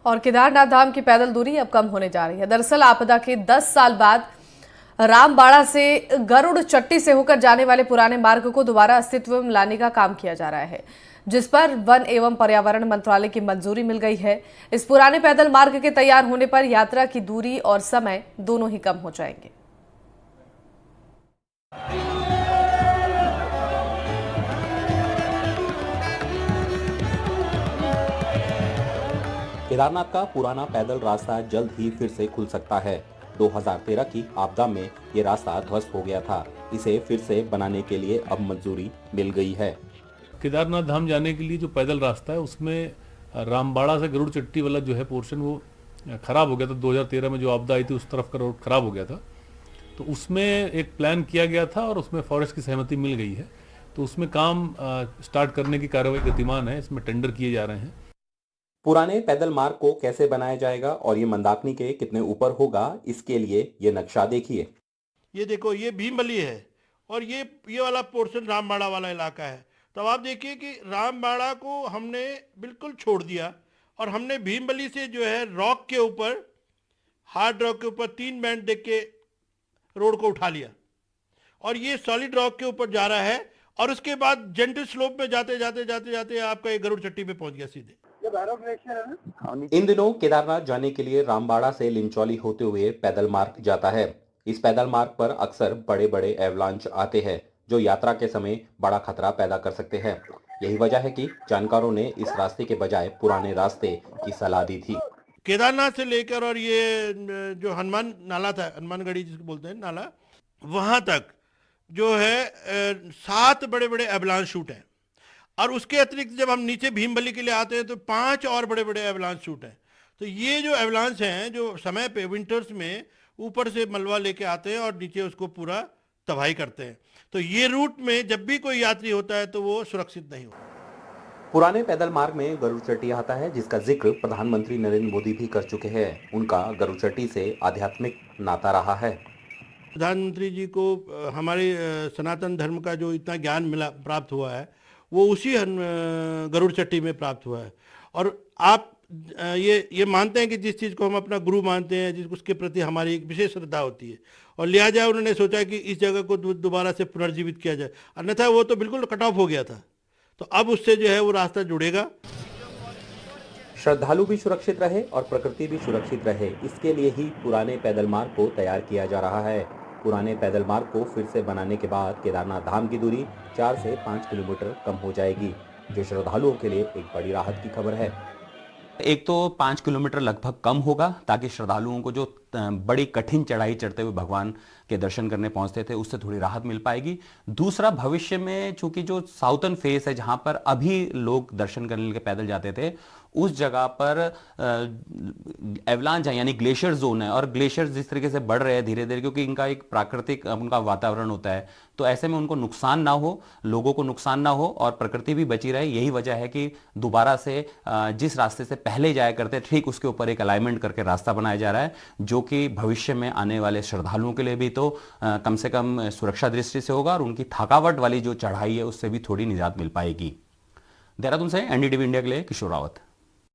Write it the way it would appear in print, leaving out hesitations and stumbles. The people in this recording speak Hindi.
और केदारनाथ धाम की पैदल दूरी अब कम होने जा रही है। दरअसल आपदा के 10 साल बाद रामबाड़ा से गरुड़ चट्टी से होकर जाने वाले पुराने मार्ग को दोबारा अस्तित्व में लाने का काम किया जा रहा है, जिस पर वन एवं पर्यावरण मंत्रालय की मंजूरी मिल गई है। इस पुराने पैदल मार्ग के तैयार होने पर यात्रा की दूरी और समय दोनों ही कम हो जाएंगे। केदारनाथ का पुराना पैदल रास्ता जल्द ही फिर से खुल सकता है। 2013 की आपदा में ये रास्ता ध्वस्त हो गया था। इसे फिर से बनाने के लिए अब मंजूरी मिल गई है। केदारनाथ धाम जाने के लिए जो पैदल रास्ता है उसमें रामबाड़ा से गरुड़ चट्टी वाला जो है पोर्शन वो खराब हो गया था। 2013 में जो आपदा आई थी उस तरफ का रोड खराब हो गया था, तो उसमें एक प्लान किया गया था और उसमें फॉरेस्ट की सहमति मिल गई है। तो उसमें काम स्टार्ट करने की कार्रवाई गतिमान है। इसमें टेंडर किए जा रहे हैं। पुराने पैदल मार्ग को कैसे बनाया जाएगा और ये मंदाकिनी के कितने ऊपर होगा, इसके लिए ये नक्शा देखिए। ये देखो, ये भीमबली है और ये वाला पोर्शन रामबाड़ा वाला इलाका है। तो अब आप देखिए कि रामबाड़ा को हमने बिल्कुल छोड़ दिया और हमने भीमबली से जो है रॉक के ऊपर, हार्ड रॉक के ऊपर 3 बैंड देख के रोड को उठा लिया और ये सॉलिड रॉक के ऊपर जा रहा है और उसके बाद जेंटल स्लोप में जाते जाते जाते जाते आपका ये गरुड़ चट्टी पे पहुंच गया सीधे। इन दिनों केदारनाथ जाने के लिए रामबाड़ा से लिंचौली होते हुए पैदल मार्ग जाता है। इस पैदल मार्ग पर अक्सर बड़े बड़े एवलांच आते हैं जो यात्रा के समय बड़ा खतरा पैदा कर सकते हैं। यही वजह है कि जानकारों ने इस रास्ते के बजाय पुराने रास्ते की सलाह दी थी। केदारनाथ से लेकर और ये जो हनुमान नाला था, हनुमानगढ़ी जिसको बोलते हैं नाला, वहां तक जो है 7 बड़े बड़े एवलांच शूट हैं और उसके अतिरिक्त जब हम नीचे भीमबली के लिए आते हैं तो 5 और बड़े बड़े एवलांच शूट हैं। तो ये जो एवलांच हैं जो समय पे विंटर्स में ऊपर से मलबा लेके आते हैं और नीचे उसको पूरा तबाही करते हैं। तो ये रूट में जब भी कोई यात्री होता है तो वो सुरक्षित नहीं होता। पुराने पैदल मार्ग में गरुड़ चट्टी आता है, जिसका जिक्र प्रधानमंत्री नरेंद्र मोदी भी कर चुके हैं। उनका गरुड़ चट्टी से आध्यात्मिक नाता रहा है। प्रधानमंत्री जी को हमारे सनातन धर्म का जो इतना ज्ञान मिला, प्राप्त हुआ है, वो उसी गरुड़ चट्टी में प्राप्त हुआ है। और आप ये मानते हैं कि जिस चीज़ को हम अपना गुरु मानते हैं, जिस उसके प्रति हमारी एक विशेष श्रद्धा होती है, और लिहाजा उन्होंने सोचा कि इस जगह को दोबारा से पुनर्जीवित किया जाए। अन्यथा वो तो बिल्कुल कट ऑफ हो गया था, तो अब उससे जो है वो रास्ता जुड़ेगा। श्रद्धालु भी सुरक्षित रहे और प्रकृति भी सुरक्षित रहे, इसके लिए ही पुराने पैदल मार्ग को तैयार किया जा रहा है। पुराने पैदल मार्ग को फिर से बनाने के बाद केदारनाथ धाम की दूरी 4 से 5 किलोमीटर कम हो जाएगी, जो श्रद्धालुओं के लिए एक बड़ी राहत की खबर है। एक तो 5 किलोमीटर लगभग कम होगा ताकि श्रद्धालुओं को जो बड़ी कठिन चढ़ाई चढ़ते हुए भगवान के दर्शन करने पहुंचते थे उससे थोड़ी राहत मिल पाएगी। दूसरा, भविष्य में चूंकि जो साउथर्न फेस है जहां पर अभी लोग दर्शन करने के पैदल जाते थे, उस जगह पर एवलांच है यानी ग्लेशियर जोन है और ग्लेशियर्स जिस तरीके से बढ़ रहे हैं धीरे धीरे, क्योंकि इनका एक प्राकृतिक उनका वातावरण होता है, तो ऐसे में उनको नुकसान ना हो, लोगों को नुकसान ना हो और प्रकृति भी बची रहे। यही वजह है कि दोबारा से जिस रास्ते से पहले जाया करते ठीक उसके ऊपर एक अलाइनमेंट करके रास्ता बनाया जा रहा है, जो कि भविष्य में आने वाले श्रद्धालुओं के लिए भी तो कम से कम सुरक्षा दृष्टि से होगा और उनकी थकावट वाली जो चढ़ाई है उससे भी थोड़ी निजात मिल पाएगी। देहरादून से एनडीटीवी इंडिया के लिए किशोर रावत।